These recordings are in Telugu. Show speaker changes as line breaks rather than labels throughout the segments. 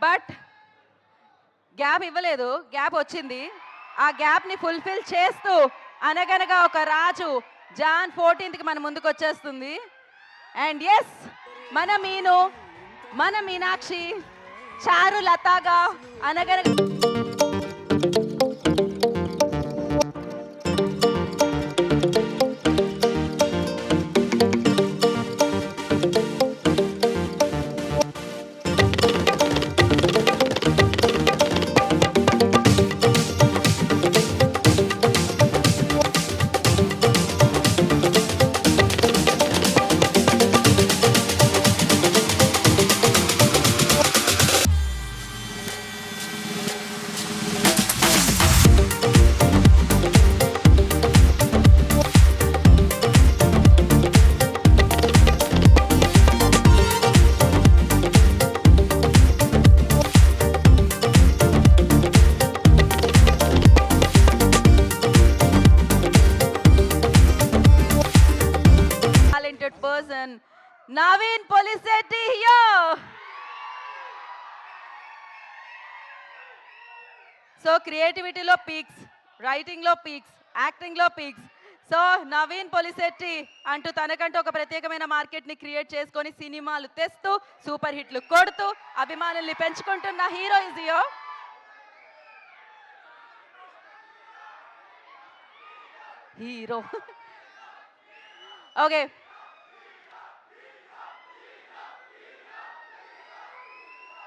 బట్ గ్యాప్ ఇవ్వలేదు, గ్యాప్ వచ్చింది. ఆ గ్యాప్ని ఫుల్ఫిల్ చేస్తూ అనగనగా ఒక రాజు జాన్ 14th మన ముందుకు వచ్చేస్తుంది. అండ్ ఎస్, మన మీను, మన మీనాక్షి చారు లతాగా అనగనగా person Naveen Polisetti here. So creativity lo peaks, writing lo peaks, acting lo peaks. So Naveen Polishetty అంటూ తనకంటూ ఒక ప్రత్యేకమైన మార్కెట్ని క్రియేట్ చేసుకొని సినిమాలు తెస్తూ సూపర్ హిట్లు కొడుతూ అభిమానుల్ని పెంచుకుంటున్న hero is here. Hero okay,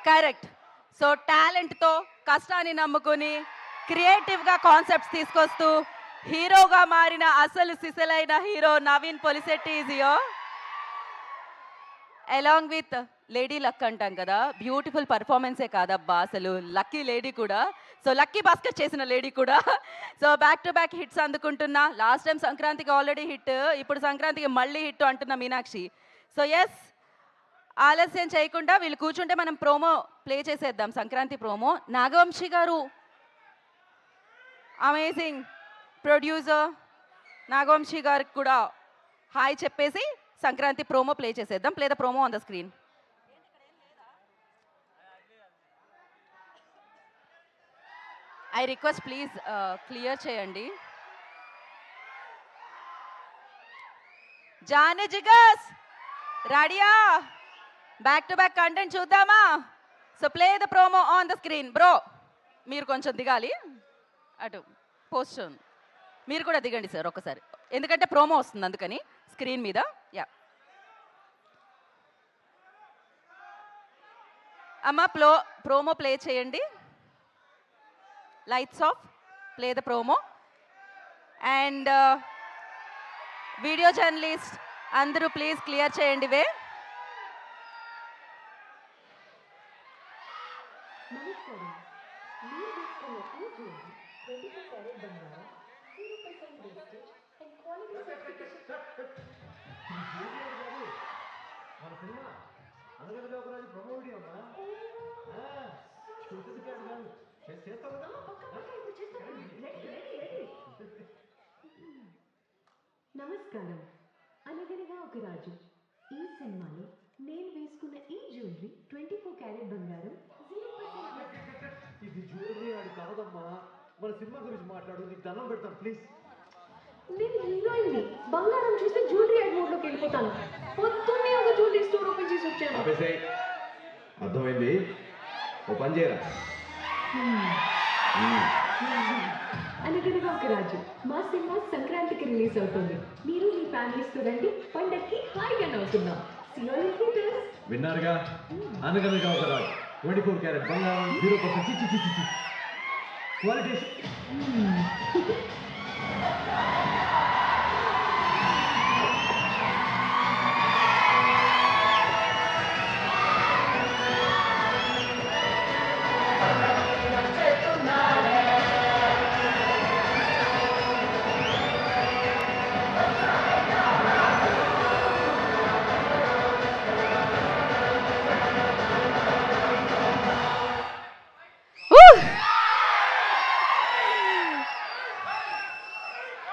correct. So టాలెంట్తో కష్టాన్ని నమ్ముకుని క్రియేటివ్గా కాన్సెప్ట్స్ తీసుకొస్తూ హీరోగా మారిన అసలు సిసలైన hero Naveen Polishetty is here along with lady luck అంటాం కదా, బ్యూటిఫుల్ పర్ఫార్మెన్సే కాదబ్బా అసలు లక్కీ లేడీ కూడా. సో లక్కీ బాస్కెట్ చేసిన లేడీ కూడా. So back to back hits అందుకుంటున్నా. లాస్ట్ టైం సంక్రాంతికి ఆల్రెడీ హిట్, ఇప్పుడు సంక్రాంతికి మళ్ళీ హిట్ అంటున్న మీనాక్షి. సో ఎస్, ఆలస్యం చేయకుండా వీళ్ళు కూర్చుంటే మనం ప్రోమో ప్లే చేసేద్దాం, సంక్రాంతి ప్రోమో. నాగవంశీ గారు అమేజింగ్ ప్రొడ్యూసర్, నాగవంశీ గారికి కూడా హాయ్ చెప్పేసి సంక్రాంతి ప్రోమో ప్లే చేసేద్దాం. Play the promo on the screen. I request please clear చేయండి. జానే జిగస్ రెడీయా? బ్యాక్ టు బ్యాక్ కంటెంట్ చూద్దామా? So play the promo on the screen. Bro మీరు కొంచెం దిగాలి అటు, పోస్ట్ మీరు కూడా దిగండి సార్ ఒక్కసారి, ఎందుకంటే ప్రోమో వస్తుంది అందుకని స్క్రీన్ మీద. యా అమ్మ, ప్రోమో ప్లే చేయండి. Lights of, play the promo. And video journalist అందరూ ప్లీజ్ క్లియర్ చేయండి వే.
నమస్కారం. అనగనగా ఒక రాజు ఈ సినిమాలో నేను వేసుకున్న ఈ జ్యువెలరీ 24 క్యారెట్ బంగారం.
ఇది జ్యువెలరీ ఆడి కాదమ్మా, మన సినిమా గురించి మాట్లాడు, నీకు దండం పెడతాను ప్లీజ్.
నేను హీరోయిన్ని, బంగారం చూస్తే జ్యువెలరీ యాడ్ మోడ్లోకి వెళ్ళిపోతాను. పొద్దున్నే ఒక జ్యువెలరీ స్టోర్ ఓపెన్ చేసి వచ్చాను.
అర్థమైంది, ఓ పని చేయరా.
అనగనగా ఒక రాజు మా సినిమా సంక్రాంతికి రిలీజ్ అవుతుంది. మీరు మీ ఫ్యామిలీస్తో రండి, పండక్కి హాయిగా నవ్వుతున్నాం.
విన్నారుగా, అనగనగా ఒక రాజు 24 క్యారెట్ బంగారం, 0% క్వాలిటీ.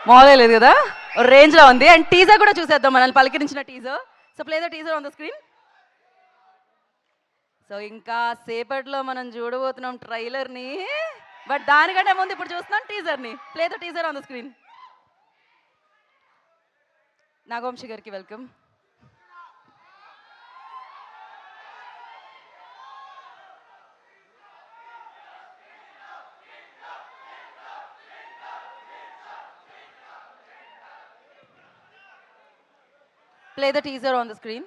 మామూలుగా లేదు కదా, రేంజ్లో ఉంది. అండ్ టీజర్ కూడా చూసేద్దాం, మనల్ని పలకరించిన teaser. So play the teaser on the screen. So ఇంకా సేపట్లో మనం చూడబోతున్నాం ట్రైలర్ని, బట్ దానికంటే ముందు ఇప్పుడు చూస్తున్నాం టీజర్ని. Play the teaser on the screen. Nagavamshi గారికి welcome. Play the teaser on the screen.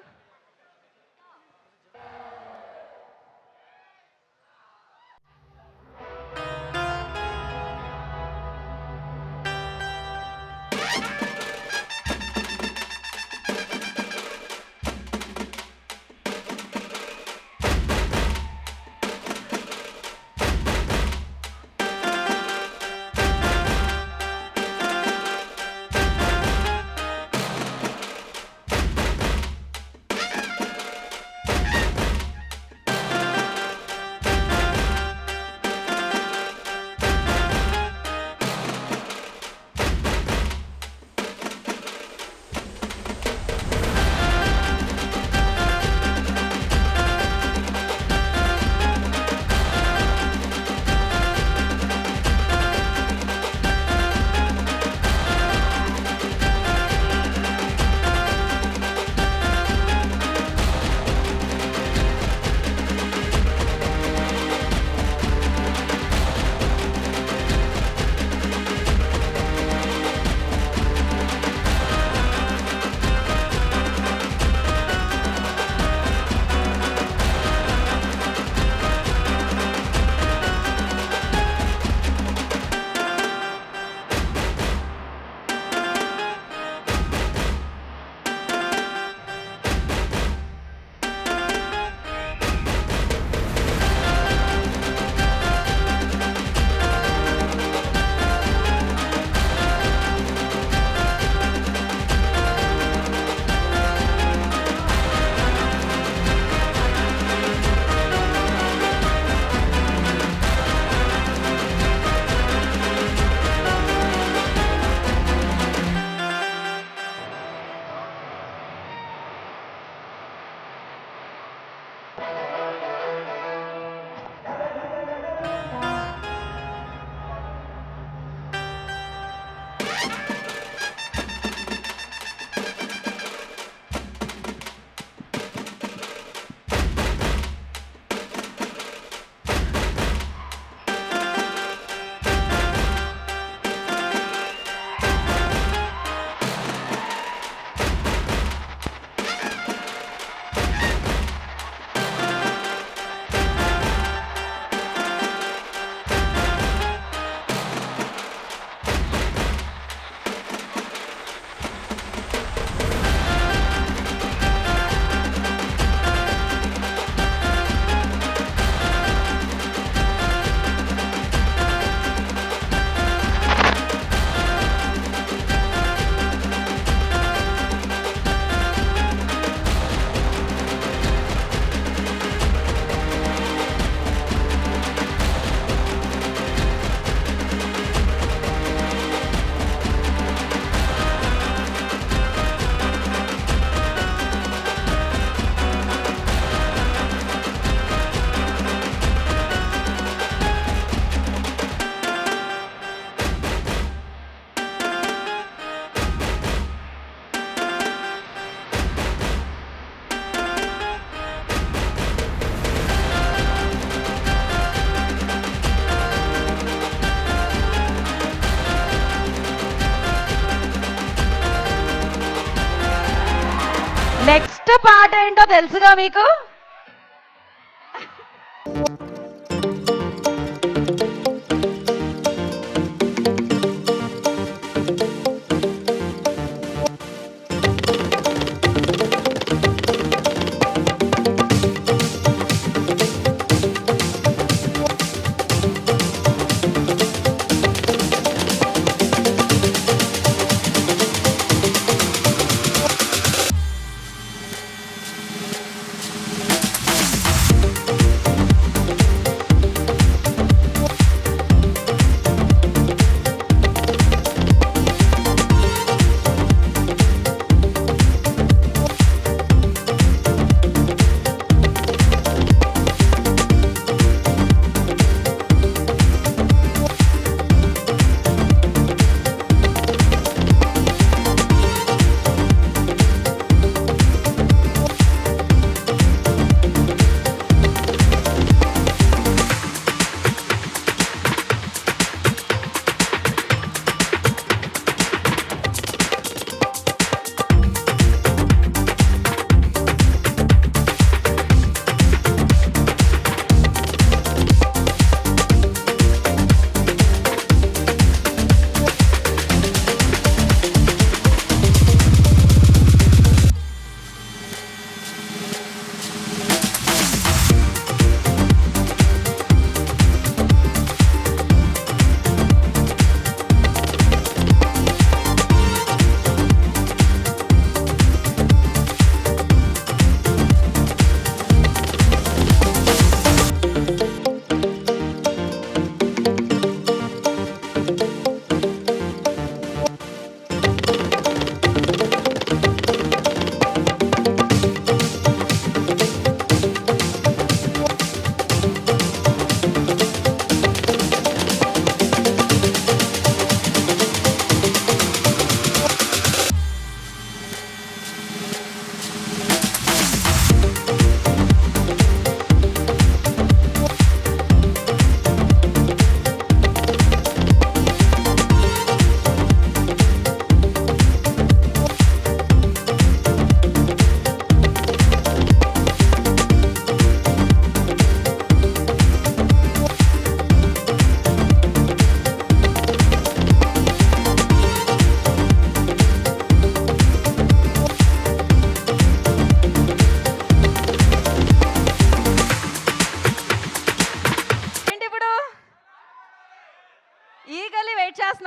Next పాట ఏంటో తెలుసుగా మీకు?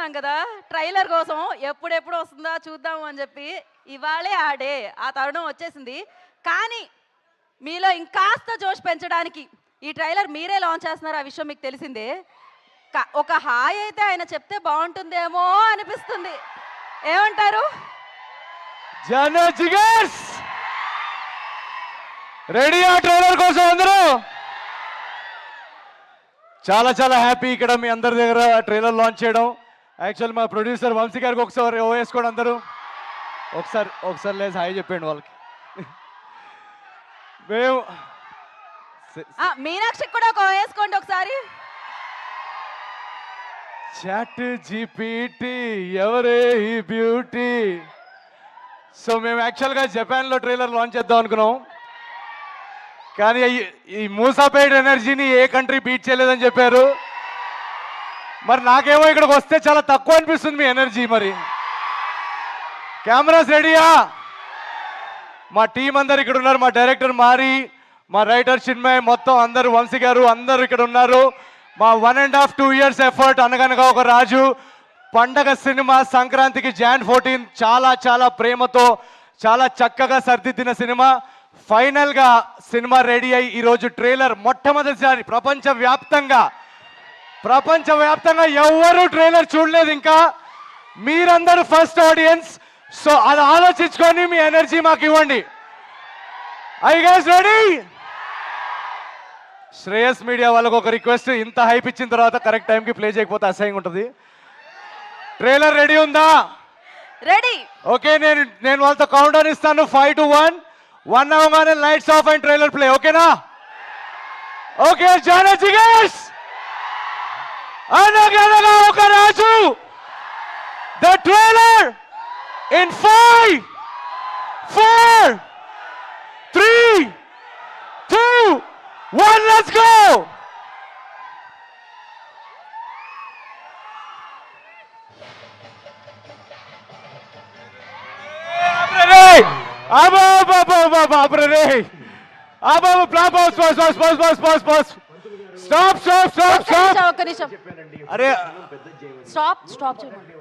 చేస్తున్నాం కదా ట్రైలర్ కోసం ఎప్పుడెప్పుడు వస్తుందా చూద్దాము అని చెప్పి ఇవాళే ఆ డే ఆ తరుణం వచ్చేసింది. కానీ మీలో ఇంకాస్త జోష్ పెంచడానికి ఈ ట్రైలర్ మీరే లాంచ్ చేస్తున్నారు, ఆ విషయం మీకు తెలిసిందే. ఒక హాయ్ అయితే ఆయన చెప్తే బాగుంటుందేమో అనిపిస్తుంది, ఏమంటారు?
జానా జిగర్స్ రెడీ ఆ ట్రైలర్ కోసం అందరూ? చాలా చాలా హ్యాపీ ఇక్కడ మీ అందరి దగ్గర ట్రైలర్ లాంచ్ చేయడం. యాక్చువల్ మా ప్రొడ్యూసర్ వంశీ గారికి ఒకసారి ఓ వేసుకోండి అందరూ. ఒకసారి లేదు హాయ్ చెప్పండి వాళ్ళకి. మేము
మీనాక్షికి కూడా ఒక వేసుకోండి ఒకసారి.
చాట్ జీపీటీ ఎవరే ఈ బ్యూటీ. సో మేము యాక్చువల్గా జపాన్లో ట్రైలర్ లాంచ్ చేద్దాం అనుకున్నాం, కానీ ఈ మూసాపేట్ ఎనర్జీని ఏ కంట్రీ బీట్ చేయలేదని చెప్పారు. మరి నాకేమో ఇక్కడికి వస్తే చాలా తక్కువ అనిపిస్తుంది మీ ఎనర్జీ. మరి కెమెరాస్ రెడీయా? మా టీం అందరు ఇక్కడ ఉన్నారు, మా డైరెక్టర్ మారి, మా రైటర్ చిన్మయ్, మొత్తం అందరూ వంశీ గారు అందరూ ఇక్కడ ఉన్నారు. మా 1.5 2 years ఎఫర్ట్ అనగనగా ఒక రాజు పండగ సినిమా సంక్రాంతికి Jan 14 చాలా చాలా ప్రేమతో చాలా చక్కగా సర్దిద్దిన సినిమా. ఫైనల్గా సినిమా రెడీ అయ్యి ఈరోజు ట్రైలర్ మొట్టమొదటిసారి ప్రపంచవ్యాప్తంగా ఎవరు ట్రైలర్ చూడలేదు ఇంకా. మీరందరూ ఫస్ట్ ఆడియన్స్. సో అది ఆలోచించుకొని మీ ఎనర్జీ మాకు ఇవ్వండి. I guys ready? Shreyas media వాళ్ళకు ఒక రిక్వెస్ట్, ఇంత హైప్ ఇచ్చిన తర్వాత కరెక్ట్ టైంకి ప్లే చేయకపోతే అసహ్యంగా ఉంటుంది. ట్రైలర్ రెడీ ఉందా?
రెడీ.
ఓకే, నేను వాళ్ళతో కౌంట్ డౌన్ ఇస్తాను. 5 to 1. 1 అవగానే lights off and trailer play. ఓకేనా? ఓకే, జానా జిగర్స్ Anaganaga Oka Raju the trailer in 5 4 3 2 1 let's go.
ఒక్క నిమిషం.
అరే
స్టాప్ చేయండి.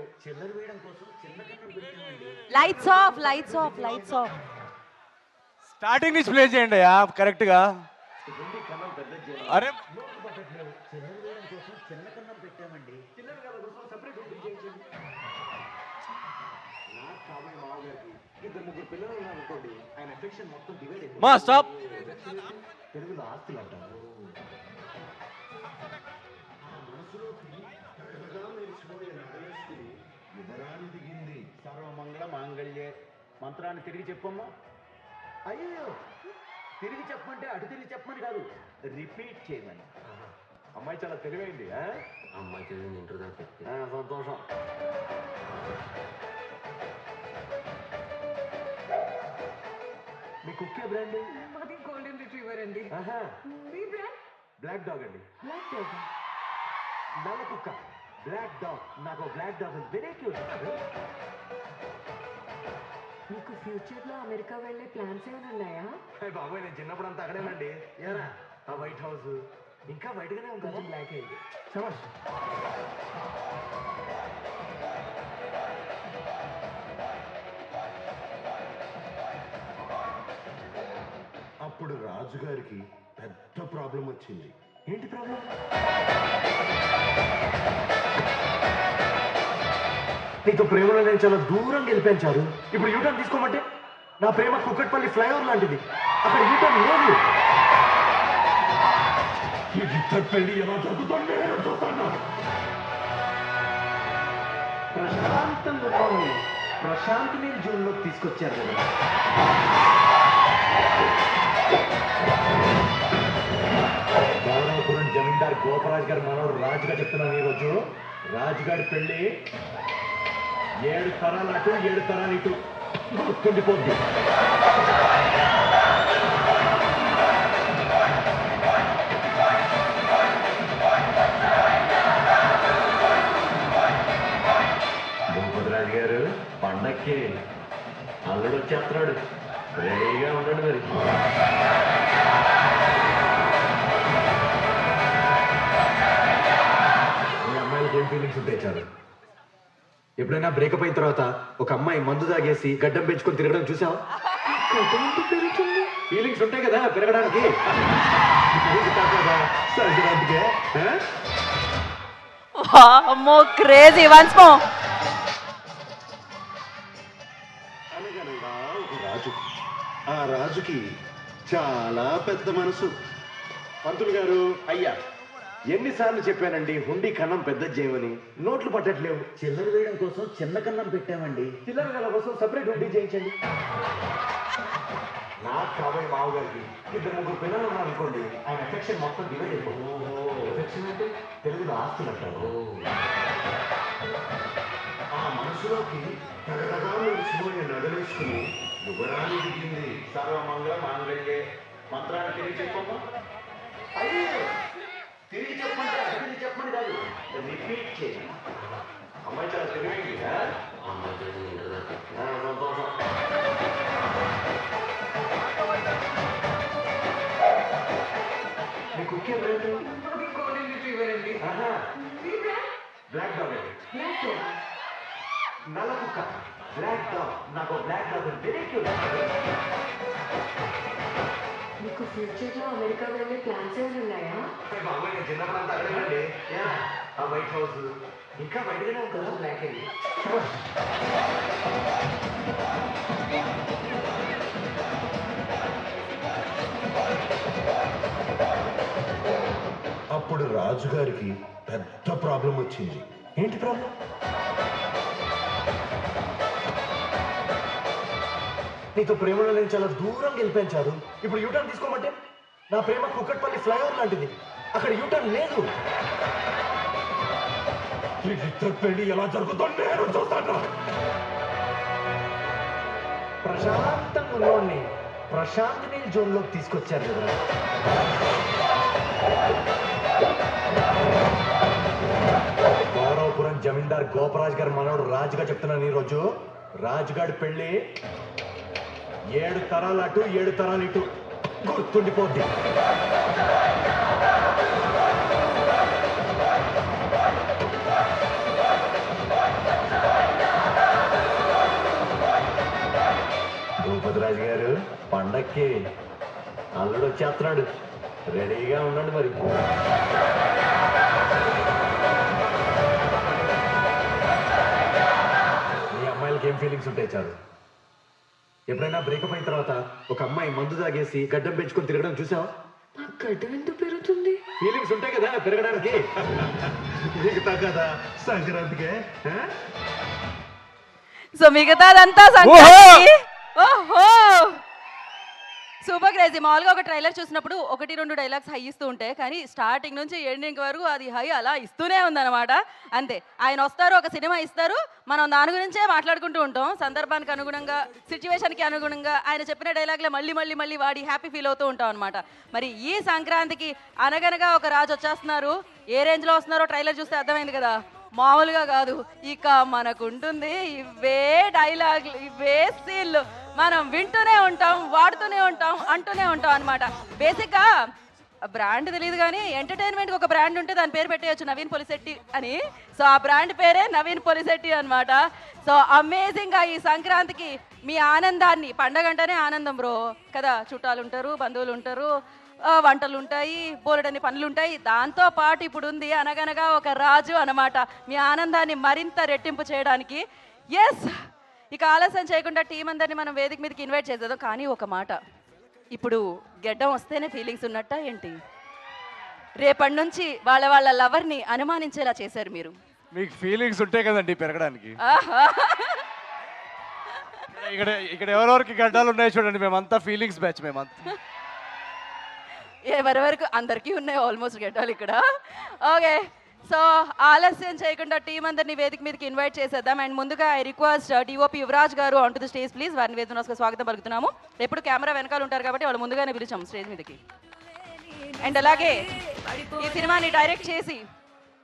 Lights off.
స్టార్టింగ్ నుంచి ప్లే చేయండి కరెక్ట్ గా. అరే మా స్టాప్.
సర్వమంగళ మాంగళ్యే మంత్రాన్ని తిరిగి చెప్పమ్మా. అయ్యో, తిరిగి చెప్పమంటే అటు తిరిగి చెప్పమని కాదు, రిపీట్ చేయమని. అమ్మాయి చాలా తెలివైంది.
అమ్మాయి తెలియని ఇంటర్ దాకా
సంతోషం. మీ కుక్కే బ్రాండ్?
మాది గోల్డెన్ రిట్రీవర్ అండి. మీ బ్రాండ్?
బ్లాక్ డాగ్ అండి.
Black dog.
నల్ల కుక్క బ్లాక్ డాగ్. నాకు బ్లాక్ డాగ్ వెరీ క్యూట్.
మీకు ఫ్యూచర్ లో అమెరికా వెళ్ళే ప్లాన్స్ ఏమైనా ఉన్నాయా?
బాబాయ్, నేను చిన్నప్పుడు అంతా అక్కడేనండి. ఏరా ఆ వైట్ హౌస్ ఇంకా వైట్ గానే ఉంది, బ్లాక్ అయింది. సమస్
అప్పుడు రాజుగారికి పెద్ద ప్రాబ్లం వచ్చింది.
ఏంటి ప్రాబ్లం? నీతో ప్రేమలో నేను చాలా దూరం గెలిపించారు. ఇప్పుడు యూటర్న్ తీసుకోమంటే నా ప్రేమ కుక్కట్పల్లి ఫ్లైఓవర్ లాంటిది, అక్కడ యూటర్న్ లేదు.
ఇద్దరు పెళ్లి ఎలా జరుగుతుంది చూస్తాను.
ప్రశాంతంగా ప్రశాంత్ జోన్లోకి తీసుకొచ్చారు కదా. గౌరవపురం జమీందార్ గోపరాజు గారి మనోడు రాజుగా చెప్తున్నాను. ఈరోజు రాజుగారి పెళ్లి 7 తరాలు అటు 7 తరాలు ఇటు గుర్తుండిపోద్ది. భూపతిరాజు గారు పండక్కి అల్లుడు వచ్చేస్తున్నాడు, రెడీగా ఉన్నాడు. మరి మీ అమ్మాయిలకి ఏం ఫీలింగ్స్ ఉంటాయి? చాలు ఎప్పుడైనా బ్రేకప్ అయిన తర్వాత ఒక అమ్మాయి మందు తాగేసి గడ్డం పెంచుకొని తిరగడం చూసావా? ఫీలింగ్స్ ఉంటాయి కదా పెరగడానికి. సంక్రాంతికే
అమ్మో క్రేజీ వన్స్ మో.
అనగనగా ఒక రాజు. ఆ రాజుకి చాలా పెద్ద మనసు.
పంతులు గారు, అయ్యా ఎన్నిసార్లు చెప్పానండి హుండీ కన్నం పెద్ద చేయమని? నోట్లు పట్టట్లేవు. చిల్లర వేయడం కోసం చిన్న కన్నం పెట్టామండి. చిల్లర గల కోసం సపరేట్ హుండీ చేయించండి. నాకు కాబోయే మామగారికి 2-3 పిల్లలు ఉన్నారు అనుకోండి, ఆయన ఎఫెక్షన్ మొత్తం డివైడ్ అయిపోతుంది. ఎఫెక్షన్ అంటే తెలుగులో ఆస్తులు అంటారు.
ఆ మనసులోకి తగదగా మెరిసిపోయిన నగలేసుకుని యువరాణి దిగింది.
సర్వమంగళ మాంగళ్యే. మంత్రాన్ని తిరిగి చెప్పమ్మా. అయ్యో తిరిగి చెప్పండి, తిరిగి చెప్పండి కాదు, రిపీట్ చేయండి. అమ్మాయి చాలా తెలివైంది.
అమ్మాయి చేసిన ఇంటర్ దాకా
సంతోషం. మీ కుక్కే బ్రాండ్ బ్లాక్ డాగ్ అండి. నల్ల కుక్క బ్లాక్ డాగ్. నాకు బ్లాక్ డాగ్ వెరీ క్యూట్.
మీకు ఫ్యూచర్లో అమెరికా వెళ్ళే ప్లాన్స్ ఏమైనా ఉన్నాయా?
బాబాయ్ నేను చిన్నప్పుడంతా అడగండి. ఆ వైట్ హౌస్ ఇంకా బయటగానే ఉంటుందా? బ్లాక్ అయ్యి
అప్పుడు రాజుగారికి పెద్ద ప్రాబ్లం వచ్చింది.
ఏంటి ప్రాబ్లం? నీతో ప్రేమలో నేను చాలా దూరం గెలిపించారు. ఇప్పుడు యూటర్న్ తీసుకోమంటే నా ప్రేమ కుక్కట్పల్లి ఫ్లైఓవర్ లాంటిది. అక్కడ యూటర్న్ లేదు.
వీళ్ళిద్దరి పెళ్లి ఎలా జరుగుతుందో నేను చూస్తాను.
ప్రశాంతంగా ఉన్నోడిని ప్రశాంత్ నీల్ జోన్లోకి తీసుకొచ్చారు కదా. గౌరవపురం జమీందార్ గోపరాజ్ గారి మనవడు రాజుగా చెప్తున్నాను. ఈరోజు రాజుగాడి పెళ్లి 7 తరాలు అటు 7 తరాలు ఇటు గుర్తుండిపోద్ది. భూపతిరాజు గారు పండక్కి అల్లుడు వచ్చేస్తున్నాడు. రెడీగా ఉండండి మరి. మీ అమ్మాయిలకి ఏం ఫీలింగ్స్ ఉంటాయి చాలు. ఎప్పుడైనా బ్రేకప్ అయిన తర్వాత ఒక అమ్మాయి మందు తాగేసి గడ్డం పెంచుకొని తిరగడం చూసావా?
నాకు గడ్డం ఎందుకు పెరుగుతుంది?
ఫీలింగ్స్ ఉంటాయి కదా పెరగడానికి.
మిగతా కదా సంక్రాంతికే.
సో మిగతాదంతా సంక్రాంతికి. ఓహో సూపర్ క్రేజీ. మామూలుగా ఒక ట్రైలర్ చూసినప్పుడు 1-2 డైలాగ్స్ హై ఇస్తూ ఉంటాయి, కానీ స్టార్టింగ్ నుంచి ఎండింగ్ వరకు అది హై అలా ఇస్తూనే ఉందన్నమాట. అంతే, ఆయన వస్తారు, ఒక సినిమా ఇస్తారు, మనం దాని గురించే మాట్లాడుకుంటూ ఉంటాం. సందర్భానికి అనుగుణంగా, సిచ్యువేషన్కి అనుగుణంగా ఆయన చెప్పిన డైలాగ్లే మళ్ళీ మళ్ళీ మళ్ళీ వాడి హ్యాపీ ఫీల్ అవుతూ ఉంటాం అనమాట. మరి ఈ సంక్రాంతికి అనగనగా ఒక రాజు వచ్చేస్తున్నారు. ఏ రేంజ్లో వస్తున్నారో ట్రైలర్ చూస్తే అర్థమైంది కదా. మామూలుగా కాదు, ఇక మనకు ఉంటుంది ఇవే డైలాగ్లు, ఇవే సీన్లు మనం వింటూనే ఉంటాం, వాడుతూనే ఉంటాం, అంటూనే ఉంటాం అనమాట. బేసిక్గా బ్రాండ్ తెలియదు కానీ ఎంటర్టైన్మెంట్కి ఒక బ్రాండ్ ఉంటే దాని పేరు పెట్టేయచ్చు, నవీన్ పొలిశెట్టి అని. సో ఆ బ్రాండ్ పేరే నవీన్ పొలిశెట్టి అనమాట. సో అమేజింగ్గా ఈ సంక్రాంతికి మీ ఆనందాన్ని, పండగ అంటేనే ఆనందం బ్రో కదా, చుట్టాలు ఉంటారు, బంధువులు ఉంటారు, వంటలు ఉంటాయి, బోలెడన్ని పనులు ఉంటాయి. దాంతో పాటు ఇప్పుడు ఉంది అనగనగా ఒక రాజు అన్నమాట, మీ ఆనందాన్ని మరింత రెట్టింపు చేయడానికి. ఎస్, ఇక ఆలస్యం చేయకుండా టీం అందరినీ మనం వేదిక మీదకి ఇన్వైట్ చేసేద్దాం. కానీ ఒక మాట, ఇప్పుడు గెడ్డం వస్తేనే ఫీలింగ్స్ ఉన్నట్ట ఏంటి? రేపటి నుంచి వాళ్ళ వాళ్ళ లవర్ని అనుమానించేలా చేశారు మీరు.
మీకు ఫీలింగ్స్ ఉంటాయి కదండి పెరగడానికి.
ఆహా.
ఇక్కడ ఎవరెవరికి గడ్డాలు ఉన్నాయి చూడండి, మేమంతా ఫీలింగ్స్ బ్యాచ్. మేమంతా
ఎవరి వరకు అందరికీ ఉన్నాయి ఆల్మోస్ట్ గెడ్డాలు ఇక్కడ. ఓకే, సో ఆలస్యం చేయకుండా టీం అందరినీ వేదిక మీదకి ఇన్వైట్ చేసేద్దాం. అండ్ ముందుగా ఐ రిక్వెస్ట్ డిఓపి యువరాజ్ గారు on to the stage please. వారిని వేదిక స్వాగతం పలుకుతున్నాము. ఎప్పుడు కెమెరా వెనకాల ఉంటారు కాబట్టి వాళ్ళు ముందుగానే పిలిచాము స్టేజ్ మీదకి. అండ్ అలాగే ఈ సినిమాని డైరెక్ట్ చేసి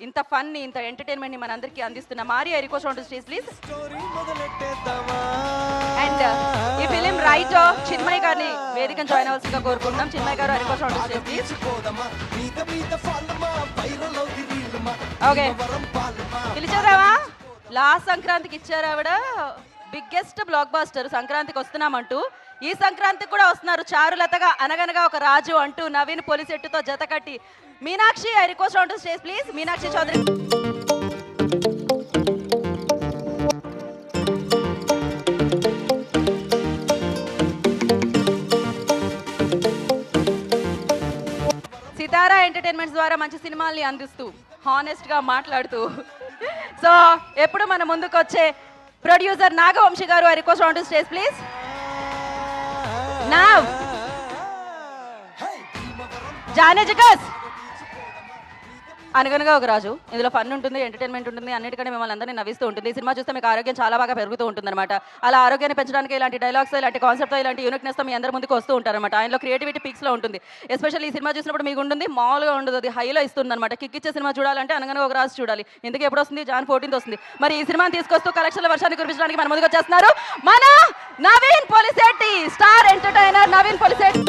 ఇంత ఫన్ని, ఇంత ఎంటర్టైన్మెంట్ని మనందరికీ అందిస్తున్న Mari I request on to stage please. And ఈ ఫిలిం రైటర్ చిన్మయ్ గారిని వేదికను జాయిన్ అవ్వాల్సిందిగా కోరుకుంటున్నాం. చిన్మయ్ గారు I request on to stage please. Okay, పిలిచేద్దామా? లాస్ట్ సంక్రాంతికి ఇచ్చారు ఆవిడ బిగ్గెస్ట్ బ్లాక్ బాస్టర్ సంక్రాంతికి వస్తున్నామంటూ. ఈ సంక్రాంతికి కూడా వస్తున్నారు చారులతగా అనగనగా ఒక రాజు అంటూ నవీన్ పొలిసెట్టుతో జత కట్టి. Meenakshi, I request on to stage please. Meenakshi Chaudhary. Sithara Entertainments ద్వారా మంచి సినిమాల్ని అందిస్తూ హానెస్ట్గా మాట్లాడుతూ సో ఎప్పుడు మన ముందుకు వచ్చే ప్రొడ్యూసర్ నాగవంశీ గారు, I request on to stage please. Now జానేజికస్. అనగనగా ఒక రాజు, ఇందులో ఫన్ ఉంటుంది, ఎంటర్టైన్మెంట్ ఉంటుంది, అన్నిటికంటే మిమ్మల్ని అందరినీ నవ్విస్తూ ఉంటుంది. ఈ సినిమా చూస్తే మీకు ఆరోగ్యం చాలా బాగా పెరుగుతూ ఉంటుందన్నమాట. అలా ఆరోగ్యాన్ని పెంచడానికి ఇలాంటి డైలాగ్స్, ఇలాంటి కాన్సెప్ట్తో, ఇలాంటి యూనిక్నెస్తో మీ అందరి ముందుకు వస్తూ ఉంటారన్నమాట. ఆయనలో క్రియేటివిటీ పీక్స్లో ఉంటుంది. ఎస్పెషల్లీ ఈ సినిమా చూసినప్పుడు మీకు ఉంటుంది, మామూలుగా ఉండదు, అది హైలో ఇస్తుంది అనమాట. కిక్ ఇచ్చే సినిమా చూడాలంటే అనగనగా ఒక రాజు చూడాలి. ఇందుకు ఎప్పుడు వస్తుంది? Jan 14th వస్తుంది. మరి ఈ సినిమాని తీసుకొస్తూ కలెక్షన్ల వర్షాన్ని కురిపించడానికి మన ముందుకు వచ్చేస్తున్నారు మన నవీన్ పొలిసెట్టి, స్టార్ ఎంటర్టైనర్ నవీన్ పొలిసెట్టి.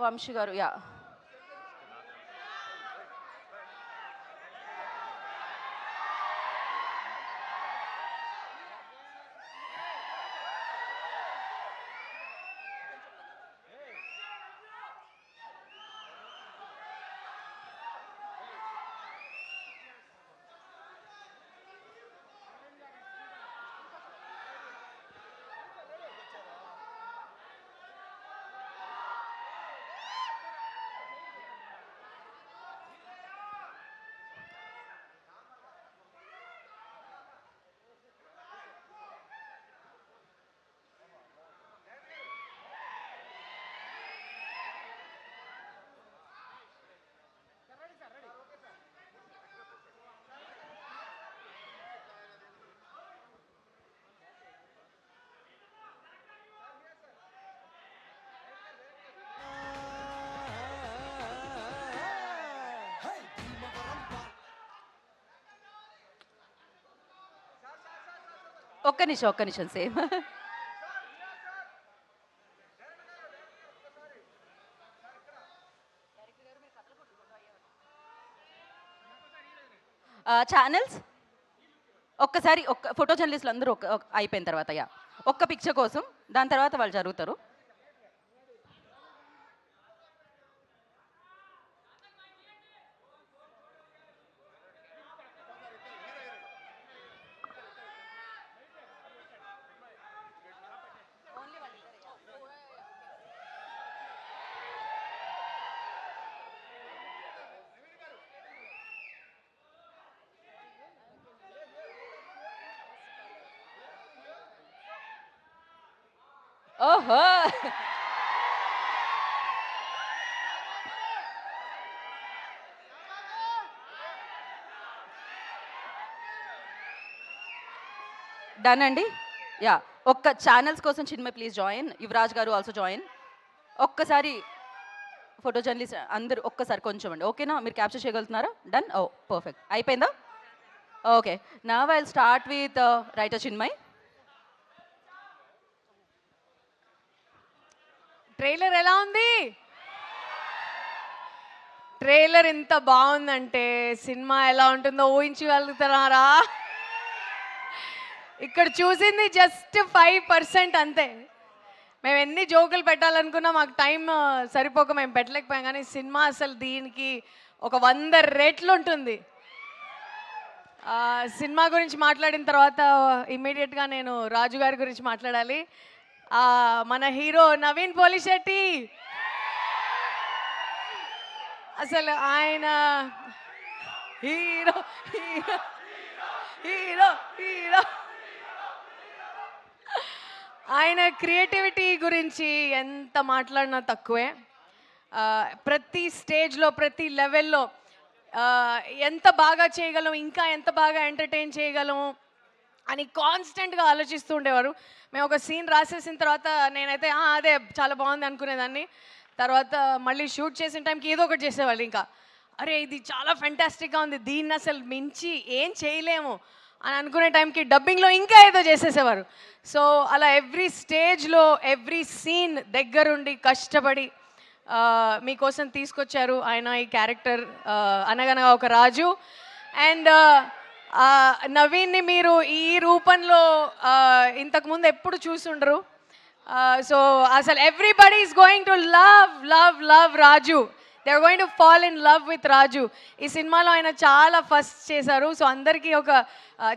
వంశీ గారు, యా. ఒక్క నిమిషం సేమ్. ఛానల్స్ ఒక్కసారి ఒక్క ఫోటో జర్నలిస్టులు అందరూ అయిపోయిన తర్వాత యా ఒక్క పిక్చర్ కోసం, దాని తర్వాత వాళ్ళు జరుగుతారు. ఓహో, డన్ అండి. యా ఒక్క ఛానల్స్ కోసం చిన్మయ్ ప్లీజ్ జాయిన్, యువరాజ్ గారు ఆల్సో జాయిన్. ఒక్కసారి ఫోటో జర్నలిస్ట్ అందరూ ఒక్కసారి కొంచెం అండి, ఓకేనా? మీరు క్యాప్చర్ చేయగలుగుతున్నారా? డన్. ఓ పర్ఫెక్ట్, అయిపోయిందా? Okay, now I will start with writer Chinmay.
Trailer ఎలా ఉంది? ట్రైలర్ ఇంత బాగుందంటే సినిమా ఎలా ఉంటుందో ఊహించగలుగుతున్నారా? ఇక్కడ చూసింది జస్ట్ 5% అంతే. మేము ఎన్ని జోకులు పెట్టాలనుకున్నా మాకు టైం సరిపోక మేము పెట్టలేకపోయాం, కానీ సినిమా అసలు దీనికి ఒక 100 రెట్లు ఉంటుంది. సినిమా గురించి మాట్లాడిన తర్వాత ఇమ్మీడియట్గా నేను రాజు గారి గురించి మాట్లాడాలి. మన హీరో నవీన్ పొలిశెట్టి, అసలు ఆయన హీరో హీరో హీరో హీరో ఆయన క్రియేటివిటీ గురించి ఎంత మాట్లాడినా తక్కువే. ప్రతి స్టేజ్లో ప్రతి లెవెల్లో ఎంత బాగా చేయగలం, ఇంకా ఎంత బాగా ఎంటర్టైన్ చేయగలం అని కాన్స్టెంట్గా ఆలోచిస్తూ ఉండేవారు. మేము ఒక సీన్ రాసేసిన తర్వాత నేనైతే అదే చాలా బాగుంది అనుకునేదాన్ని. తర్వాత మళ్ళీ షూట్ చేసిన టైంకి ఏదో ఒకటి చేసేవాళ్ళు. ఇంకా అరే ఇది చాలా ఫెంటాస్టిక్గా ఉంది, దీన్ని అసలు మించి ఏం చేయలేము అని అనుకునే టైంకి డబ్బింగ్లో ఇంకా ఏదో చేసేసేవారు. సో అలా ఎవ్రీ స్టేజ్లో ఎవ్రీ సీన్ దగ్గరుండి కష్టపడి మీకోసం తీసుకొచ్చారు ఆయన ఈ క్యారెక్టర్ అనగనగా ఒక రాజు. అండ్ నవీన్ని మీరు ఈ రూపంలో ఇంతకుముందు ఎప్పుడు చూసుండరు. సో అసలు everybody is going to love love love Raju. They are going to fall in love with Raju. ఈ సినిమాలో ఆయన చాలా ఫస్ట్ చేశారు. సో అందరికీ ఒక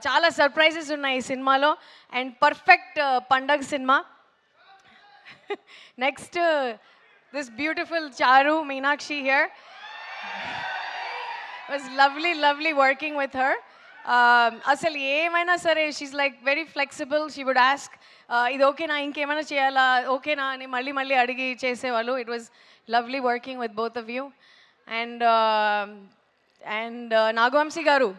చాలా సర్ప్రైజెస్ ఉన్నాయి ఈ సినిమాలో. అండ్ పర్ఫెక్ట్ పండగ cinema. Next this beautiful Charu Meenakshi here. It was lovely working with her. అసలు ఏమైనా సరే she like very flexible. She would ask ఇది ఓకేనా, ఇంకేమైనా చేయాలా, ఓకేనా అని మళ్ళీ అడిగి చేసేవాళ్ళు. It was lovely working with both of you. And Nagavamsi గారు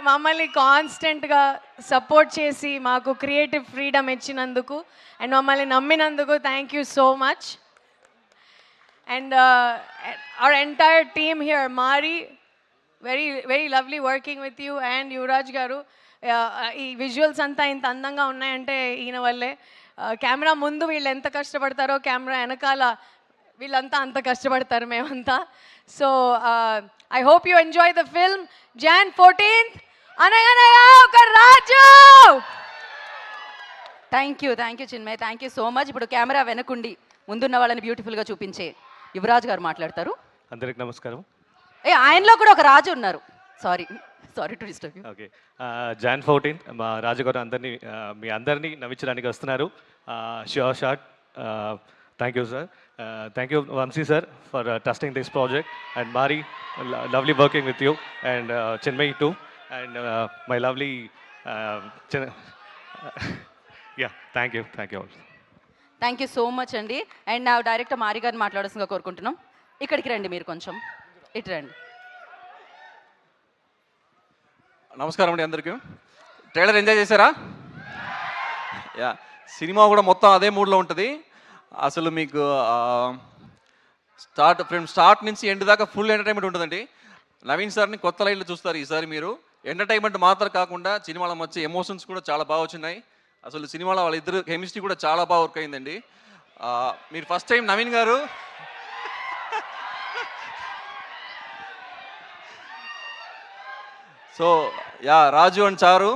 మమ్మల్ని కాన్స్టెంట్గా సపోర్ట్ చేసి మాకు క్రియేటివ్ ఫ్రీడమ్ ఇచ్చినందుకు అండ్ మమ్మల్ని నమ్మినందుకు thank you so much. And our entire team here, Mari, very lovely working with you. And Yuvraj గారు, ఈ విజువల్స్ అంతా ఇంత అందంగా ఉన్నాయంటే ఈయన వల్లే. కెమెరా ముందు వీళ్ళు ఎంత కష్టపడతారో కెమెరా వెనకాల వీళ్ళంతా అంత కష్టపడతారు మేమంతా. So I hope you enjoy the film. Jan 14th Anaganaga Oka Raju.
Thank you Chinmay, thank you so much. ఇప్పుడు కెమెరా వెనకుండి ముందున్న వాళ్ళని బ్యూటిఫుల్గా చూపించే యువరాజ్ గారు మాట్లాడతారు.
అందరికి నమస్కారం.
ఆయనలో కూడా ఒక రాజు ఉన్నారు. Sorry to disturb you.
Okay, Jan 14th మా రాజుగారు అందరినీ మీ అందరినీ నవ్వించడానికి వస్తున్నారు. Sure shot. Thank you sir. Thank you Vamsi sir for trusting this project, and Mari, lovely working with you, and Chinmay too, and my lovely yeah, thank you all.
Thank you so much అండి. అండ్ నా డైరెక్టర్ మారి గారిని మాట్లాడాల్సిందిగా కోరుకుంటున్నాం. ఇక్కడికి రండి, మీరు కొంచెం ఇటు రండి.
నమస్కారం అండి అందరికీ. ట్రైలర్ ఎంజాయ్ చేశారా? యా, సినిమా కూడా మొత్తం అదే మూడ్లో ఉంటుంది. అసలు మీకు స్టార్ట్ నుంచి ఎండ్ దాకా ఫుల్ ఎంటర్టైన్మెంట్ ఉంటుందండి. నవీన్ సార్ని కొత్త లైన్లో చూస్తారు ఈసారి మీరు. ఎంటర్టైన్మెంట్ మాత్రం కాకుండా సినిమాలో వచ్చే ఎమోషన్స్ కూడా చాలా బాగా వచ్చినాయి. అసలు సినిమాలో వాళ్ళిద్దరు కెమిస్ట్రీ కూడా చాలా బాగా వర్క్ అయిందండి. మీరు ఫస్ట్ టైం నవీన్ గారు సో యా, రాజు అండ్ చారు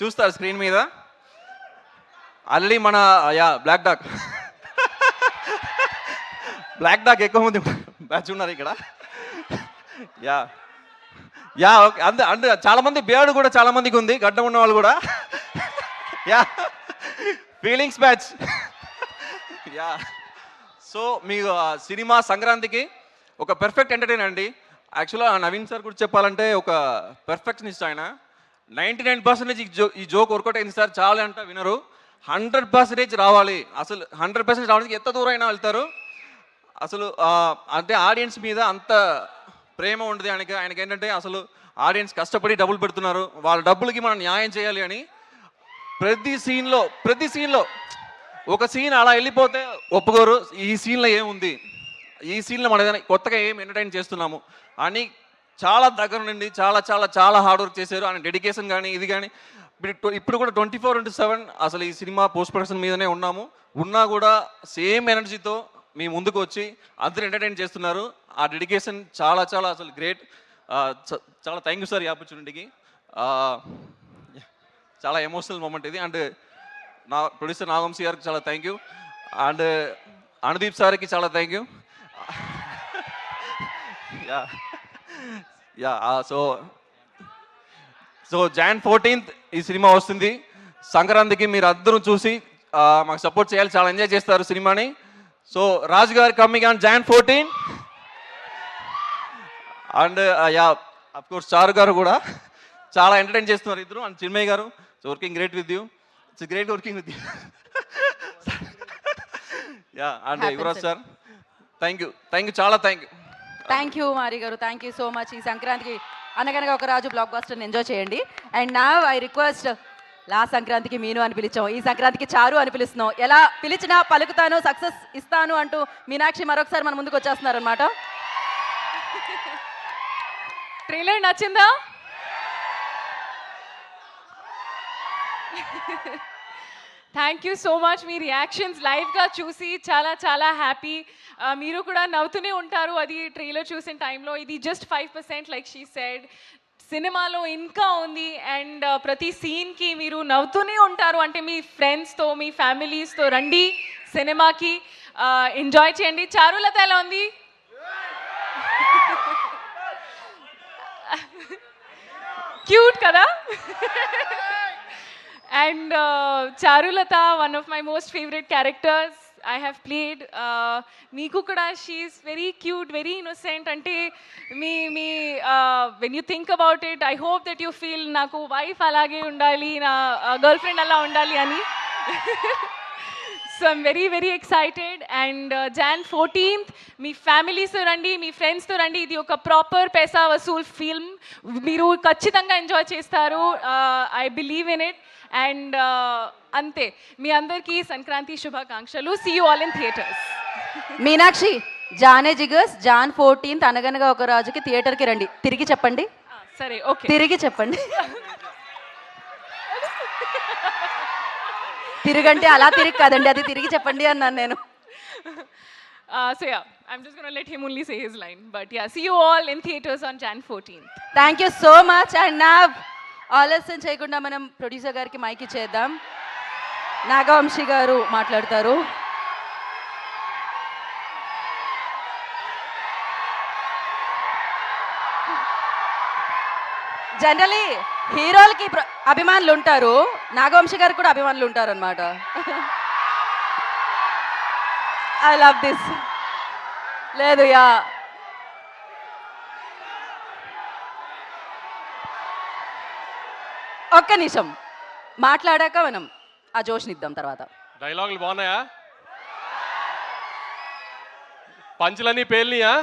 చూస్తారు స్క్రీన్ మీద. ఆల్రెడీ మన యా బ్లాక్ డాగ్ ఎక్కువ మంది బ్యాచ్ ఉన్నారు ఇక్కడ. యా ఓకే, అంటే చాలా మంది బియర్డ్ కూడా చాలా మందికి ఉంది, గడ్డం ఉన్న వాళ్ళు కూడా. Yeah, feelings batch. Yeah, so మీకు సినిమా సంక్రాంతికి ఒక పెర్ఫెక్ట్ ఎంటర్టైన్ అండి. యాక్చువల్గా నవీన్ సార్ గురించి చెప్పాలంటే ఒక పెర్ఫెక్షనిస్ట్ ఆయన. 99% ఈ జోక్ వర్కౌట్ అయింది సార్. చాలా అంటే వినరు, 100% రావాలి. అసలు 100% రావడానికి ఎంత దూరం అయినా వెళ్తారు. అసలు అంటే ఆడియన్స్ మీద అంత ప్రేమ ఉండదు ఆయనకి ఏంటంటే అసలు ఆడియన్స్ కష్టపడి డబ్బులు పెడుతున్నారు, వాళ్ళ డబ్బులకి మనం న్యాయం చేయాలి అని ప్రతి సీన్లో ఒక సీన్ అలా వెళ్ళిపోతే ఒప్పుకోరు. ఈ సీన్లో ఏముంది, ఈ సీన్లో మనం ఏదైనా కొత్తగా ఏం ఎంటర్టైన్ చేస్తున్నాము అని చాలా దగ్గర నుండి చాలా హార్డ్ వర్క్ చేశారు. ఆయన డెడికేషన్ కానీ ఇది కానీ. ఇప్పుడు కూడా 24/7 అసలు ఈ సినిమా పోస్ట్ ప్రొడక్షన్ మీదనే ఉన్నా కూడా సేమ్ ఎనర్జీతో మీ ముందుకు వచ్చి అందరూ ఎంటర్టైన్ చేస్తున్నారు. ఆ డెడికేషన్ చాలా అసలు గ్రేట్. చాలా థ్యాంక్ యూ సార్ ఈ ఆపర్చునిటీకి. చాలా ఎమోషనల్ మూమెంట్ ఇది. అండ్ నా ప్రొడ్యూసర్ నాగవంశీ గారికి చాలా థ్యాంక్ యూ. అండ్ అనుదీప్ సార్కి చాలా thank you. So Jan 14th ఈ సినిమా వస్తుంది. సంక్రాంతికి మీరు అందరూ చూసి మాకు సపోర్ట్ చేయాలి, చాలా ఎంజాయ్ చేస్తారు సినిమాని. సో రాజు గారు coming on Jan 14. And yeah, of course చారు గారు కూడా చాలా ఎంటర్టైన్ చేస్తున్నారు ఇద్దరు. అండ్ చిన్మయ్ గారు working great with you. It's great working with you. Yeah, and Yuvraj sir thank you చాలా
థ్యాంక్ యూ మారి గారు, థ్యాంక్ యూ సో మచ్. ఈ సంక్రాంతికి అనగనగా ఒక రాజు బ్లాక్ బస్టర్ని ఎంజాయ్ చేయండి. అండ్ నా ఐ రిక్వెస్ట్ లాస్ట్ సంక్రాంతికి మీను అని పిలిచాం, ఈ సంక్రాంతికి చారు అని పిలుస్తున్నాం. ఎలా పిలిచినా పలుకుతాను, సక్సెస్ ఇస్తాను అంటూ మీనాక్షి మరొకసారి మన ముందుకు వచ్చేస్తున్నారు అనమాట.
ట్రైలర్ నచ్చిందా? Thank you so much. మీ రియాక్షన్స్ లైవ్గా చూసి చాలా చాలా హ్యాపీ. మీరు కూడా నవ్వుతూనే ఉంటారు అది ట్రైలర్ చూసిన టైంలో. ఇది జస్ట్ 5% లైక్ షీ సెడ్. సినిమాలో ఇంకా ఉంది అండ్ ప్రతి సీన్కి మీరు నవ్వుతూనే ఉంటారు. అంటే మీ ఫ్రెండ్స్తో మీ ఫ్యామిలీస్తో రండి సినిమాకి, ఎంజాయ్ చేయండి. చారులత ఎలా ఉంది? క్యూట్ కదా? And Charulata, one of my most favorite characters I have played. Meeku kuda, she is very cute, very innocent. Ante me when you think about it, I hope that you feel naku wife alage undali, na girlfriend alla undali ani. So I'm very very excited. And Jan 14th మీ ఫ్యామిలీస్తో రండి, మీ ఫ్రెండ్స్తో రండి. ఇది ఒక ప్రాపర్ పైసా వసూల్ ఫిల్మ్, మీరు ఖచ్చితంగా ఎంజాయ్ చేస్తారు. I believe in it. And అంతే, మీ అందరికీ సంక్రాంతి శుభాకాంక్షలు. See you all in theatres.
Meenakshi, జానే జిగర్స్ జాన్ 14th అనగనగా ఒక రాజుకి థియేటర్కి రండి. తిరిగి చెప్పండి.
సరే, ఓకే.
తిరిగి చెప్పండి. తిరుగంటే అలా తిరిగి కాదండి, అది తిరిగి చెప్పండి అన్నాను నేను.
So yeah, I'm just going to let him only say his line. But yeah, see you all in theaters on Jan 14th.
Thank you so much. And నా ఆలస్యం చేయకుండా మనం ప్రొడ్యూసర్ గారికి మైక్ ఇచ్చేద్దాం. నాగవంశీ గారు మాట్లాడతారు. జనరలీ హీరోలకి అభిమానులు ఉంటారు, నాగవంశీ గారికి కూడా అభిమానులు ఉంటారు అనమాట. I love this. లేదు యా, ఒక్క నిమిషం మాట్లాడాక మనం ఆ జోష్నిద్దాం తర్వాత.
డైలాగులు బాగున్నాయా? పంచులన్నీ పేలినాయా?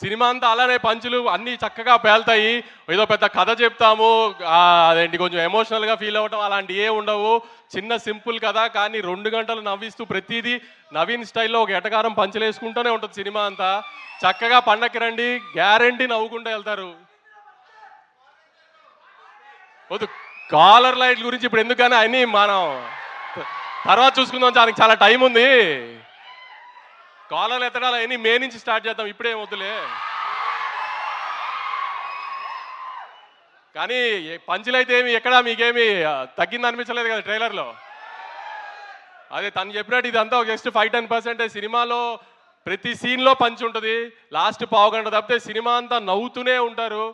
సినిమా అంతా అలానే పంచులు అన్నీ చక్కగా పేలుతాయి. ఏదో పెద్ద కథ చెప్తాము, అదేంటి కొంచెం ఎమోషనల్గా ఫీల్ అవ్వటం అలాంటి ఏ ఉండవు. చిన్న సింపుల్ కథ, కానీ 2 గంటలు నవ్విస్తూ ప్రతిదీ నవీన్ స్టైల్లో ఒక ఎటకారం పంచులు వేసుకుంటూనే ఉంటుంది సినిమా అంతా. చక్కగా పండక్కి రండి, గ్యారంటీ నవ్వుకుంటూ వెళ్తారు. వద్దు, కాలర్ లైట్ గురించి ఇప్పుడు ఎందుకు, కానీ అన్నీ మనం తర్వాత చూసుకుందాం, దానికి చాలా టైం ఉంది. కాలర్లు ఎత్తడాలు అవన్నీ మే నుంచి స్టార్ట్ చేద్దాం, ఇప్పుడే వద్దులే. కానీ పంచులు అయితే ఏమి ఎక్కడా మీకేమి తగ్గింది అనిపించలేదు కదా ట్రైలర్లో. అదే తను చెప్పినట్టు ఇదంతా ఒక జస్ట్ 5-10%. సినిమాలో ప్రతి సీన్లో పంచ్ ఉంటుంది. లాస్ట్ పావు గంట తప్పితే సినిమా అంతా నవ్వుతూనే ఉంటారు.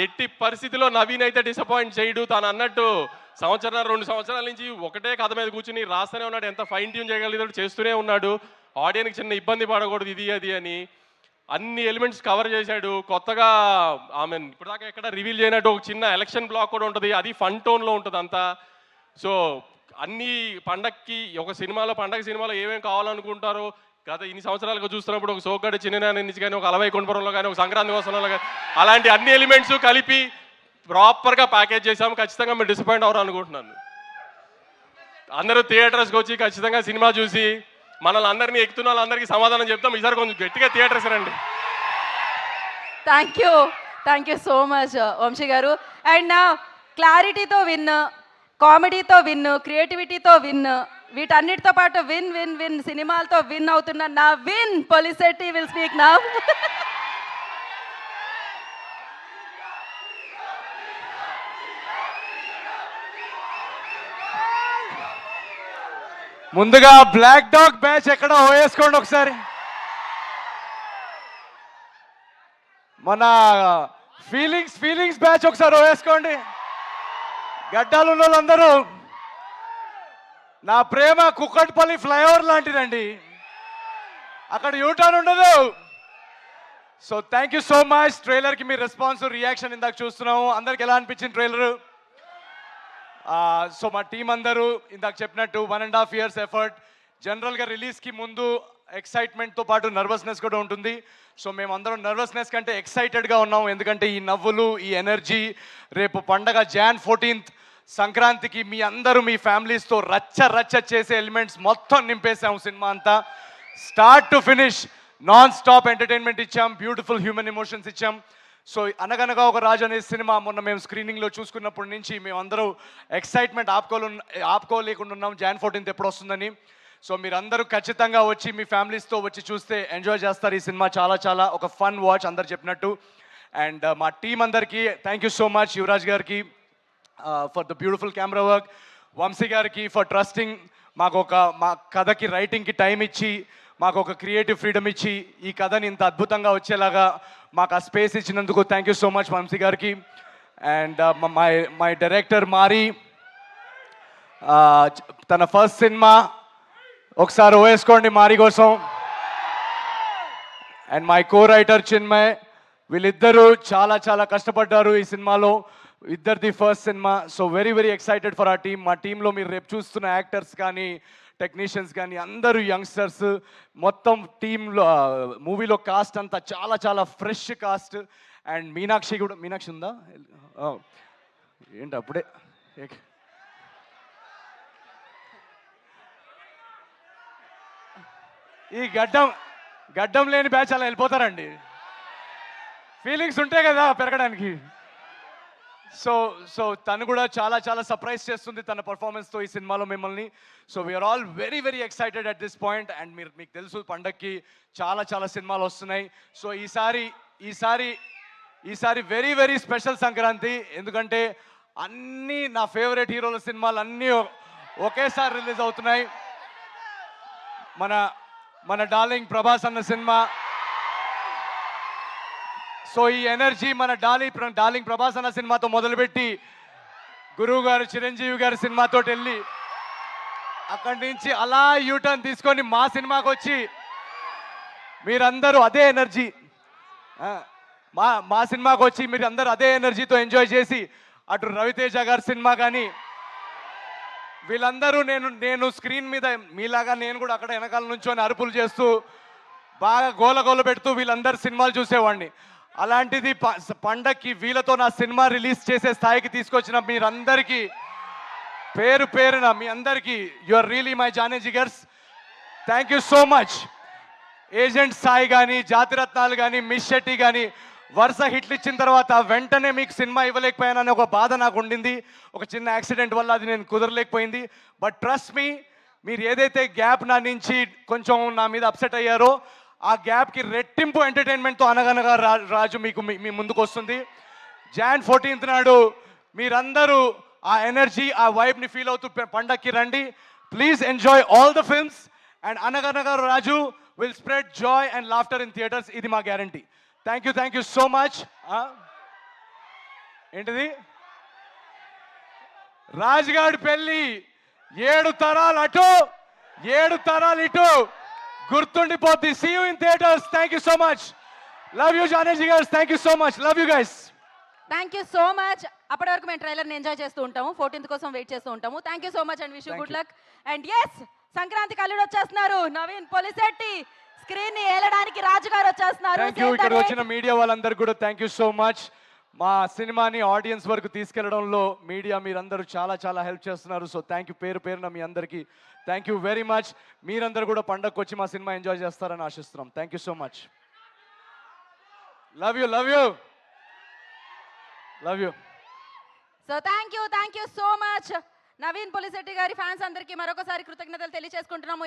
ఎట్టి పరిస్థితిలో నవీన్ అయితే డిసప్పాయింట్ చేయడు. తను అన్నట్టు 1-2 సంవత్సరాల నుంచి ఒకటే కథ మీద కూర్చుని రాస్తూనే ఉన్నాడు. ఎంత ఫైన్ ట్యూన్ చేయగలిగాడు చేస్తూనే ఉన్నాడు. ఆడియన్కి చిన్న ఇబ్బంది పడకూడదు ఇది అది అని అన్ని ఎలిమెంట్స్ కవర్ చేశాడు. కొత్తగా ఆమె ఇప్పటిదాకా ఎక్కడ రివీల్ చేయనట్టు ఒక చిన్న ఎలక్షన్ బ్లాక్ కూడా ఉంటుంది, అది ఫన్ టోన్లో ఉంటుంది అంతా. సో అన్ని పండక్కి ఒక సినిమాలో పండగ సినిమాలో ఏమేమి కావాలనుకుంటారో గత ఇన్ని సంవత్సరాలుగా చూస్తున్నప్పుడు ఒక సోగ్గాడి చిన్న నుంచి కానీ ఒక అలవై కొండపురంలో కానీ ఒక సంక్రాంతి కోసంలో కానీ అలాంటి అన్ని ఎలిమెంట్స్ కలిపి ప్రాపర్గా ప్యాకేజ్ చేసాము. ఖచ్చితంగా మీరు డిసప్పాయింట్ అవ్వరు అనుకుంటున్నాను. అందరూ థియేటర్స్కి వచ్చి ఖచ్చితంగా సినిమా చూసి మనల్ని అందరినీ ఎక్కుతున్న వాళ్ళందరికీ సమాధానం చెప్తాం. ఈసారి కొంచెం గట్టిగా థియేటర్స్ రండి.
Thank you so much Vamsi గారు. అండ్ క్లారిటీతో విన్, కామెడీతో విన్, క్రియేటివిటీతో విన్, వీటన్నిటితో పాటు విన్ విన్ విన్ సినిమాలతో విన్ అవుతున్న నా win Polisetty will speak now.
ముందుగా బ్లాక్ డాగ్ బ్యాచ్ ఎక్కడ వేసుకోండి ఒకసారి. మన ఫీలింగ్స్ బ్యాచ్ ఒకసారి వేసుకోండి. గడ్డాలు ఉన్న వాళ్ళందరూ, నా ప్రేమ కుక్కట్పల్లి ఫ్లైఓవర్ లాంటిదండి, అక్కడ యూటర్న్ ఉండదు. So thank you so much. ట్రైలర్కి మీ రెస్పాన్స్ రియాక్షన్ ఇందాక చూస్తున్నాము. అందరికి ఎలా అనిపించింది ట్రైలరు? సో మా టీం అందరూ ఇందాక చెప్పినట్టు 1.5 years ఎఫర్ట్. జనరల్గా రిలీజ్కి ముందు ఎక్సైట్మెంట్తో పాటు నర్వస్నెస్ కూడా ఉంటుంది. సో మేమందరం నర్వస్నెస్ కంటే ఎక్సైటెడ్గా ఉన్నాం, ఎందుకంటే ఈ నవ్వులు, ఈ ఎనర్జీ, రేపు పండగ Jan 14th సంక్రాంతికి మీ అందరూ మీ ఫ్యామిలీస్తో రచ్చ రచ్చ చేసే ఎలిమెంట్స్ మొత్తం నింపేసాం. సినిమా అంతా start to finish non stop entertainment ఇచ్చాం, బ్యూటిఫుల్ హ్యూమన్ ఎమోషన్స్ ఇచ్చాం. సో అనగనగా ఒక రాజు అనే సినిమా మొన్న మేము స్క్రీనింగ్లో చూసుకున్నప్పటి నుంచి మేమందరూ ఎక్సైట్మెంట్ ఆపుకోలేకుండా ఉన్నాం Jan 14th ఎప్పుడు వస్తుందని. సో మీరందరూ ఖచ్చితంగా వచ్చి మీ ఫ్యామిలీస్తో వచ్చి చూస్తే ఎంజాయ్ చేస్తారు. ఈ సినిమా చాలా చాలా ఒక ఫన్ వాచ్ అందరు చెప్పినట్టు. అండ్ మా టీం అందరికీ thank you so much. Yuvraj గారికి for the beautiful camera work, Vamshi గారికి ఫర్ ట్రస్టింగ్, మా కథకి రైటింగ్కి టైం ఇచ్చి మాకు ఒక క్రియేటివ్ ఫ్రీడమ్ ఇచ్చి ఈ కథని ఇంత అద్భుతంగా వచ్చేలాగా మాకు ఆ స్పేస్ ఇచ్చినందుకు thank you so much Vamshi గారికి. అండ్ మై డైరెక్టర్ మారి, తన ఫస్ట్ సినిమా, ఒకసారి ఓవేసుకోండి మారి కోసం. And my co writer Chinmay, వీళ్ళిద్దరూ చాలా చాలా కష్టపడ్డారు ఈ సినిమాలో, ఇద్దరిది first cinema. So very very excited for ఆ టీమ్. మా టీంలో మీరు రేపు చూస్తున్న యాక్టర్స్ కానీ టెక్నీషియన్స్ కానీ అందరూ యంగ్స్టర్స్, మొత్తం టీంలో మూవీలో కాస్ట్ అంతా చాలా చాలా ఫ్రెష్ కాస్ట్. అండ్ మీనాక్షి కూడా, మీనాక్షి ఉందా? ఏంటి అప్పుడే ఈ గడ్డం లేని బ్యాచ్ అలా వెళ్ళిపోతారండి, ఫీలింగ్స్ ఉంటాయి కదా పెరగడానికి. సో తను కూడా చాలా చాలా సర్ప్రైజ్ చేస్తుంది తన పర్ఫార్మెన్స్తో ఈ సినిమాలో మిమ్మల్ని. So we are all very very excited at this point. And మీకు తెలుసు పండక్కి చాలా చాలా సినిమాలు వస్తున్నాయి. సో ఈసారి వెరీ వెరీ స్పెషల్ సంక్రాంతి, ఎందుకంటే అన్నీ నా ఫేవరెట్ హీరోల సినిమాలు అన్నీ ఒకేసారి రిలీజ్ అవుతున్నాయి. మన డార్లింగ్ ప్రభాస్ అన్న సినిమా. సో ఈ ఎనర్జీ మన డార్లింగ్ ప్రభాస్ అన్న సినిమాతో మొదలుపెట్టి గురువు గారు చిరంజీవి గారి సినిమాతో వెళ్ళి అక్కడి నుంచి అలా యూటర్న్ తీసుకొని మా సినిమాకి వచ్చి మీరందరూ అదే ఎనర్జీ, మా సినిమాకి వచ్చి మీరు అందరూ అదే ఎనర్జీతో ఎంజాయ్ చేసి అటు రవితేజ గారి సినిమా కానీ వీళ్ళందరూ నేను స్క్రీన్ మీద మీలాగా నేను కూడా అక్కడ వెనకాల నుంచొని అరుపులు చేస్తూ బాగా గోల పెడుతూ వీళ్ళందరూ సినిమాలు చూసేవాడిని. అలాంటిది పండక్కి వీళ్ళతో నా సినిమా రిలీజ్ చేసే స్థాయికి తీసుకొచ్చిన మీరందరికీ పేరున మీ అందరికీ యు ఆర్ రియలీ మై జానే జిగర్స్. Thank you so much. Agent Sai కానీ, జాతిరత్నాలు కానీ, మిస్ శెట్టి కానీ వరుస హిట్లు ఇచ్చిన తర్వాత వెంటనే మీకు సినిమా ఇవ్వలేకపోయానని ఒక బాధ నాకు ఉండింది. ఒక చిన్న యాక్సిడెంట్ వల్ల అది నేను కుదరలేకపోయింది. బట్ ట్రస్ట్ మీ, మీరు ఏదైతే గ్యాప్ నా నుంచి కొంచెం నా మీద అప్సెట్ అయ్యారో ఆ గ్యాప్కి రెట్టింపు ఎంటర్టైన్మెంట్తో అనగనగా రాజు మీ ముందుకు వస్తుంది. Jan 14th నాడు మీరందరూ ఆ ఎనర్జీ, ఆ వైబ్ని ఫీల్ అవుతూ పండక్కి రండి. Please enjoy all the films. And Anaganaga Raju will spread joy and laughter in theatres, ఇది మా guarantee. Thank you so much. ఏంటిది రాజుగాడి పెళ్ళి 7 తరాలు అటు 7 తరాలు ఇటు గుర్తుండిపోద్ది. See you in theatres. Thank you so much. Love you జానేజీ girls. Thank you so much. Love you guys.
Thank you so much. అప్పటి వరకు మేము ట్రైలర్ని ఎంజాయ్ చేస్తూ ఉంటాము, 14th కోసం వెయిట్ చేస్తూ ఉంటాము. Thank you so much and wish you good luck. And yes, సంక్రాంతికి అల్లుడు వచ్చేస్తున్నారు, నవీన్ పొలిశెట్టి. స్క్రీన్ ని ఏలడానికి రాజు గారు వచ్చేస్తున్నారు.
Thank you. ఇక్కడ వచ్చిన మీడియా వాళ్ళందరూ కూడా థ్యాంక్ యూ సో మచ్. మా సినిమాని ఆడియన్స్ వరకు తీసుకెళ్లడంలో మీడియా మీరందరూ చాలా చాలా హెల్ప్ చేస్తున్నారు. సో థ్యాంక్ యూ పేరున మీ అందరికీ థ్యాంక్ యూ వెరీ మచ్. మీరందరూ కూడా పండగకు వచ్చి మా సినిమా ఎంజాయ్ చేస్తారని ఆశిస్తున్నాం. Thank you so much. Love you.
So thank you so much. Naveen Polishetty గారి ఫ్యాన్స్ అందరికీ మరొకసారి కృతజ్ఞతలు తెలియజేసుకుంటున్నాము.